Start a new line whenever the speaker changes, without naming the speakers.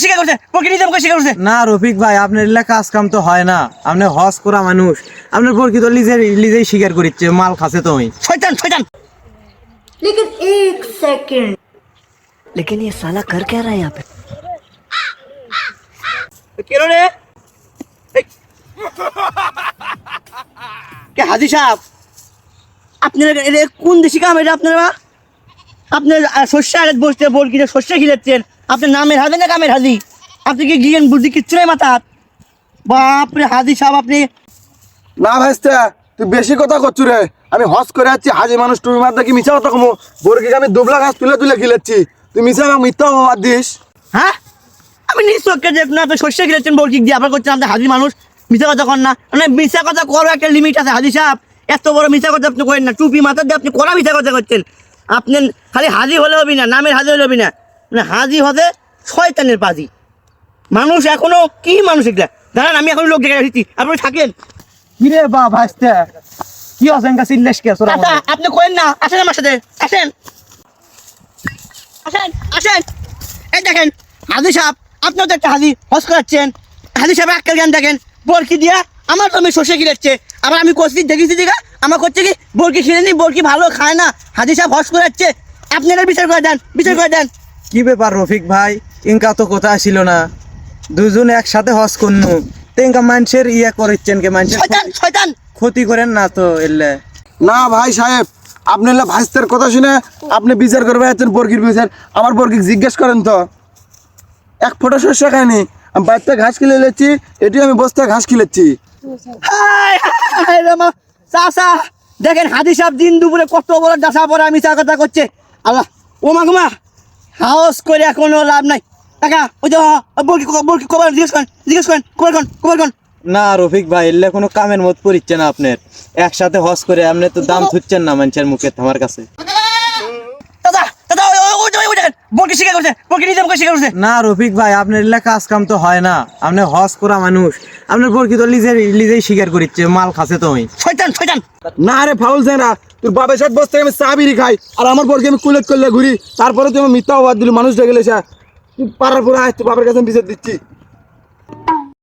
স্বীকার করছে, বরকি নিজে মুখে স্বীকার করছে।
না রফিক ভাই, আপনার এলাকা কাজ কাম তো হয় না, আপনি হজ করা মানুষ, আপনার বরকি তো নিজেই স্বীকার করিচ্ছে মাল খাচ্ছে তুমি।
শয়তান শয়তান।
लेकिन एक सेकंड
लेकिन ये साला कर क्या रहा है यहाँ पे?
কেন রে? কে হাজি সাহেব, আপনারা কোন দেশি কাম এটা আপনারা? আপনার শস্য আড়ত বসতে বলকিতে শস্য খিলাচ্ছেন, আপনার নামের হাজি না কামের হাজি? আপনি কি জ্ঞান বুদ্ধি কিচ্ছু নাই মাথার? বাপরে হাজি সাহেব আপনি।
না ভাইস্তে, তুই বেশি কথা করছু রে। আমি হজ করে যাচ্ছি, হাজি মানুষ, তুমি মার দেখি মিছা কথা কমো। বর্গিকে আমি দুবলা গাছ তুলে তুলে খিলেচ্ছি, তুই মিছা মিথ্যা বাদ দিস।
হ্যাঁ, আমি নিশ্চয়কে দেখ না, আপনি শস্য খিলাচ্ছেন বলকি দিয়ে আবার করছেন আপনি হাজি মানুষ। মিথ্যা কথা কর না, মানে মিথ্যা কথা করো একটা লিমিট আছে হাজি সাহেব। এত বড় মিথ্যা কথা আপনি করেন না, টুপি মাথা দিয়ে আপনি করা মিথ্যা কথা করছেন। আপনি খালি হাজি হলে হবি না, নামের হাজি হলে হবি না, মানে হাজি হবে শয়তানের পাজি মানুষ। এখনো কি মানুষ এগুলা? দাঁড়ান, আমি এখন লোক ডেকে আসছি, আপনি থাকেন।
কিরে বা ভাইস্তে, কি আছেন কা চিল্লাস কে তোরা?
আচ্ছা আপনি করেন না, আসেন আমার সাথে, আসেন আসেন আসেন। এই দেখেন হাজি সাহেব, আপনিও তো একটা হাজি, হজ করাচ্ছেন। হাজি সাহেব আক্কেল জ্ঞান দেখেন, বরকি দিয়া আমার জমি শস্য কিনেছে। আবার আমি করছি দেখেছি দিঘা, আমার করছে কি বরকি কিনে নি, বরকি ভালো খায় না, হাজি সাহেব হজ করাচ্ছে। আপনারা বিচার করে দেন, বিচার করে দেন।
কি ব্যাপার রফিক ভাই, ইনকা তো কথা ছিল না, দুজন একসাথে হজ করনু, তেনকা মানুষের ইয়া করেছেন কে, মানুষের
শয়তান শয়তান।
ক্ষতি করেন না তো এলে।
না ভাই সাহেব, আপনি এলে ভাইস্তের কথা শুনে আপনি বিচার করবে যাচ্ছেন বর্গির বিচার। আমার বর্গিক জিজ্ঞেস করেন তো, এক ফোঁটা শস্য খায়নি, আমি বাড়িতে ঘাস কিনে এলেছি, এটি আমি বস্তায় ঘাস কিনেছি।
হায় হায় রে মা, চাচা দেখেন হাজি সাহেব দিন দুপুরে কত বড় ডাসা পড়া মিছা কথা করছে। আল্লাহ, ও মা গুমা, হাউস করে কোনো লাভ নাই। টাকা ওই যে বলকি বলকি কবার জিজ্ঞেস করেন, জিজ্ঞেস করেন, কবার কন কবার কন।
না রফিক ভাই, এলে কোনো কামের মত পড়িচ্ছে না আপনার, একসাথে হজ করে আপনি তো দাম থুচ্ছেন না মানুষের মুখে আমার কাছে।
দাদা দাদা ওই দেখেন বলকি স্বীকার করছে, বলকি নিজে মুখে স্বীকার করছে।
না রফিক ভাই, আপনার এলাকা কাজ কাম তো হয় না, আপনি হজ করা মানুষ, আপনার বরকি তো নিজেই স্বীকার করিচ্ছে মাল খাচ্ছে তুমি।
শয়তান শয়তান।
না রে ফাউল যায় না, তোর বাপের সাথে বস্তায় আমি চা বিড়ি খাই, আর আমার বর্গে আমি কুলেট করলে ঘুরি, তারপরে তুমি মিথ্যা অবাদ দিলি, মানুষ ডেকে তুই পাড়ার পরে আয়, তোর বাপের কাছে আমি বিচার দিচ্ছি।